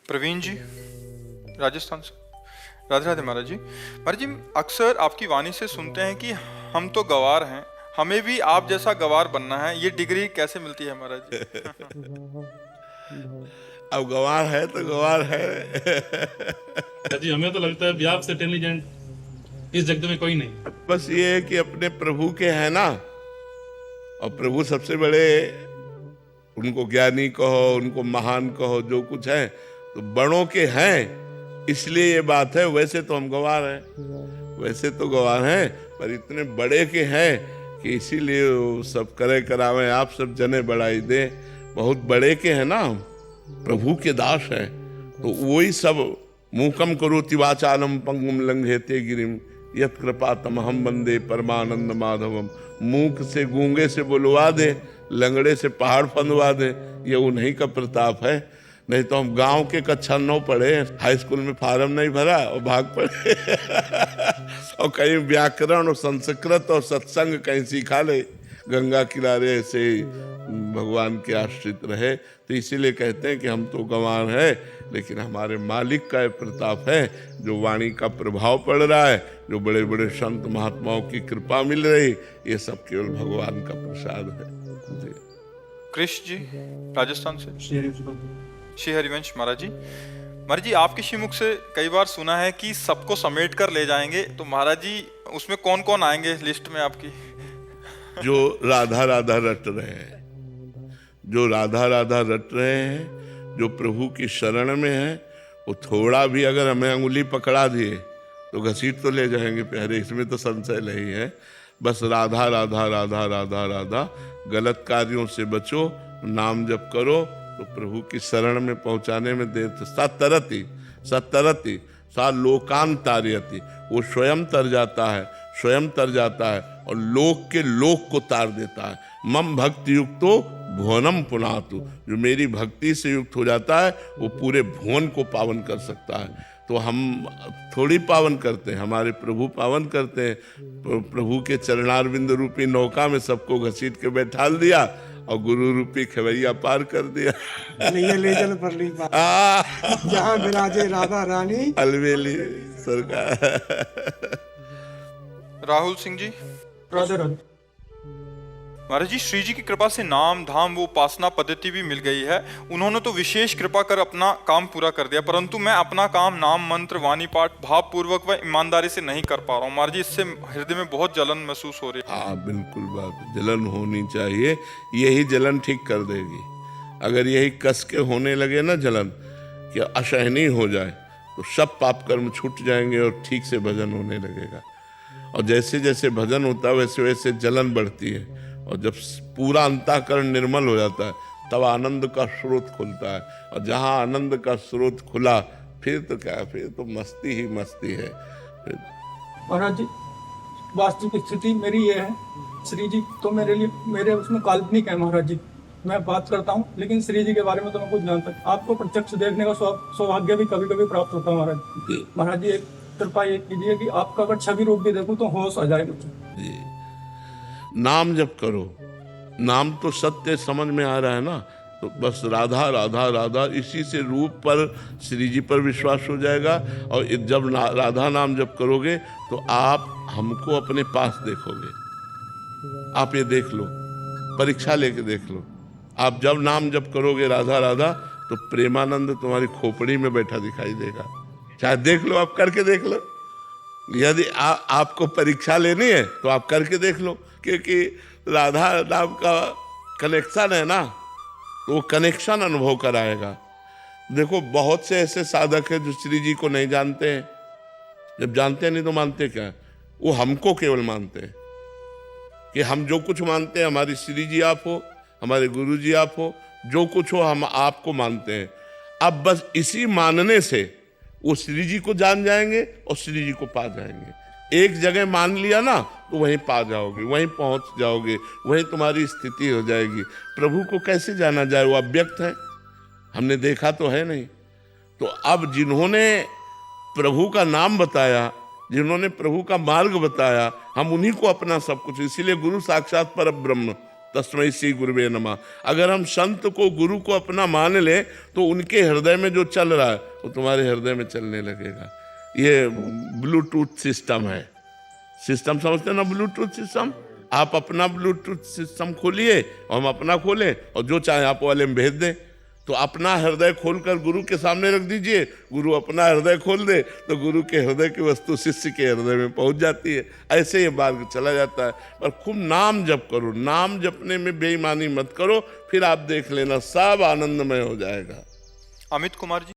प्रवीण जी, राजस्थान से। राधे राधे महाराज जी। महाराज जी, अक्सर आपकी वाणी से सुनते हैं कि हम तो गवार हैं, हमें भी आप जैसा गवार बनना है। ये डिग्री कैसे मिलती है महाराज जी? अब गवार है तो गवार है। जी हमें तो लगता है भी आपसे इंटेलिजेंट इस जगत में कोई नहीं। बस ये है कि अपने प्रभु के हैं ना, और प्रभु सबसे बड़े, उनको ज्ञानी कहो, उनको महान कहो, जो कुछ है तो बड़ों के हैं, इसलिए ये बात है। वैसे तो हम गवार हैं, वैसे तो गवार हैं, पर इतने बड़े के हैं कि इसीलिए वो सब करे करावे, आप सब जने बढ़ाई दे। बहुत बड़े के हैं ना, हम प्रभु के दास हैं, तो वही सब मूकम करोति वाचालम पंगुम लंघेते गिरिम यत् कृपा तमहम वंदे परमानंद माधवम। मूक से गूंगे से बुलवा दे, लंगड़े से पहाड़ फंदवा दे, ये उन्हीं का प्रताप है। नहीं तो हम गांव के कक्षा 9 पढ़े, हाई स्कूल में फार्म नहीं भरा और भाग पड़े। और कहीं व्याकरण और संस्कृत और सत्संग कहीं सीखा ले, गंगा किनारे ऐसे भगवान के आश्रित रहे। तो इसीलिए कहते हैं कि हम तो गंवार हैं, लेकिन हमारे मालिक का प्रताप है, जो वाणी का प्रभाव पड़ रहा है, जो बड़े बड़े संत महात्माओं की कृपा मिल रही, ये सब केवल भगवान का प्रसाद है। जी। कृष्ण जी, राजस्थान से। श्री हरिवंश महाराज जी। महाराज जी, आपके श्रीमुख से कई बार सुना है कि सबको समेट कर ले जाएंगे, तो महाराज जी उसमें कौन कौन आएंगे लिस्ट में आपकी? जो राधा राधा रट रहे हैं, जो राधा राधा रट रहे हैं, जो प्रभु की शरण में है, वो थोड़ा भी अगर हमें अंगुली पकड़ा दिए तो घसीट तो ले जाएंगे प्यारे, इसमें तो संशय नहीं है। बस राधा राधा राधा राधा राधा, गलत कार्यों से बचो, नाम जप करो, तो प्रभु की शरण में पहुंचाने में देर तो सतरति सतरति सा लोकान तारयति, वो स्वयं तर जाता है, स्वयं तर जाता है और लोक के लोक को तार देता है। मम भक्ति युक्तो भुवनम पुनातु, जो मेरी भक्ति से युक्त हो जाता है वो पूरे भुवन को पावन कर सकता है। तो हम थोड़ी पावन करते हैं, हमारे प्रभु पावन करते हैं। प्रभु के चरणारविंद रूपी नौका में सबको घसीट के बैठाल दिया और गुरु रूपी खवैया पार कर दिया। ले चल पर ली जहाँ विराजे राधा रानी अलवेली सरकार। राहुल सिंह जी। राधे राधे। महाराज जी, श्री जी की कृपा से नाम धाम वो उपासना पद्धति भी मिल गई है। उन्होंने तो विशेष कृपा कर अपना काम पूरा कर दिया, परंतु मैं अपना काम नाम मंत्र वाणी पाठ भावपूर्वक व ईमानदारी से नहीं कर पा रहा हूँ। महाराज जी, इससे हृदय में बहुत जलन महसूस हो रही है। हाँ बिल्कुल, बात जलन होनी चाहिए, यही जलन ठीक कर देगी। अगर यही कस के होने लगे ना जलन, कि असहनीय हो जाए, तो सब पाप कर्म छूट जाएंगे और ठीक से भजन होने लगेगा। और जैसे जैसे भजन होता है वैसे वैसे जलन बढ़ती है, और जब पूरा अंतःकरण निर्मल हो जाता है तब आनंद का स्रोत खुलता है। और जहाँ आनंद का स्रोत खुला, फिर तो क्या, फिर तो मस्ती ही मस्ती है। महाराज जी, वास्तविक स्थिति मेरी ये है, श्री जी तो मेरे लिए मेरे उसमें काल्पनिक है। महाराज जी, मैं बात करता हूँ लेकिन श्री जी के बारे में तो मैं कुछ जानता। आपको प्रत्यक्ष देखने का सौभाग्य भी कभी कभी प्राप्त होता है। महाराज जी, एक कृपा ये कीजिए कि आपका अगर छवि रूप भी देखूं तो होश आ जाए मुझे। जी। नाम जप करो, नाम तो सत्य समझ में आ रहा है ना, तो बस राधा राधा राधा, इसी से रूप पर श्री जी पर विश्वास हो जाएगा। और जब राधा नाम जप करोगे तो आप हमको अपने पास देखोगे। आप ये देख लो, परीक्षा लेके देख लो, आप जब नाम जप करोगे राधा राधा, तो प्रेमानंद तुम्हारी खोपड़ी में बैठा दिखाई देगा। चाहे देख लो, आप करके देख लो। यदि आपको परीक्षा लेनी है तो आप करके देख लो, क्योंकि राधा नाम का कनेक्शन है ना, तो वो कनेक्शन अनुभव कराएगा। देखो, बहुत से ऐसे साधक हैं जो श्री जी को नहीं जानते हैं। जब जानते हैं नहीं तो मानते क्या? वो हमको केवल मानते हैं, कि हम जो कुछ मानते हैं, हमारी श्री जी आप हो, हमारे गुरु जी आप हो, जो कुछ हो हम आपको मानते हैं। अब बस इसी मानने से वो श्री जी को जान जाएंगे और श्री जी को पा जाएंगे। एक जगह मान लिया ना तो वहीं पा जाओगे, वहीं पहुंच जाओगे, वहीं तुम्हारी स्थिति हो जाएगी। प्रभु को कैसे जाना जाए? वो अव्यक्त है, हमने देखा तो है नहीं। तो अब जिन्होंने प्रभु का नाम बताया, जिन्होंने प्रभु का मार्ग बताया, हम उन्हीं को अपना सब कुछ। इसीलिए गुरु साक्षात परब्रह्म तस्मै श्री गुरुवे नमः। अगर हम संत को, गुरु को अपना मान ले तो उनके हृदय में जो चल रहा है वो तुम्हारे हृदय में चलने लगेगा। ये ब्लूटूथ सिस्टम है। सिस्टम समझते हैं ना, ब्लूटूथ सिस्टम। आप अपना ब्लूटूथ सिस्टम खोलिए और हम अपना खोलें और जो चाहे आप वाले में भेज दें। तो अपना हृदय खोलकर गुरु के सामने रख दीजिए, गुरु अपना हृदय खोल दे तो गुरु के हृदय की वस्तु शिष्य के हृदय में पहुंच जाती है। ऐसे ये मार्ग चला जाता है। पर खूब नाम जप करो, नाम जपने में बेईमानी मत करो, फिर आप देख लेना सब आनंदमय हो जाएगा। अमित कुमार जी।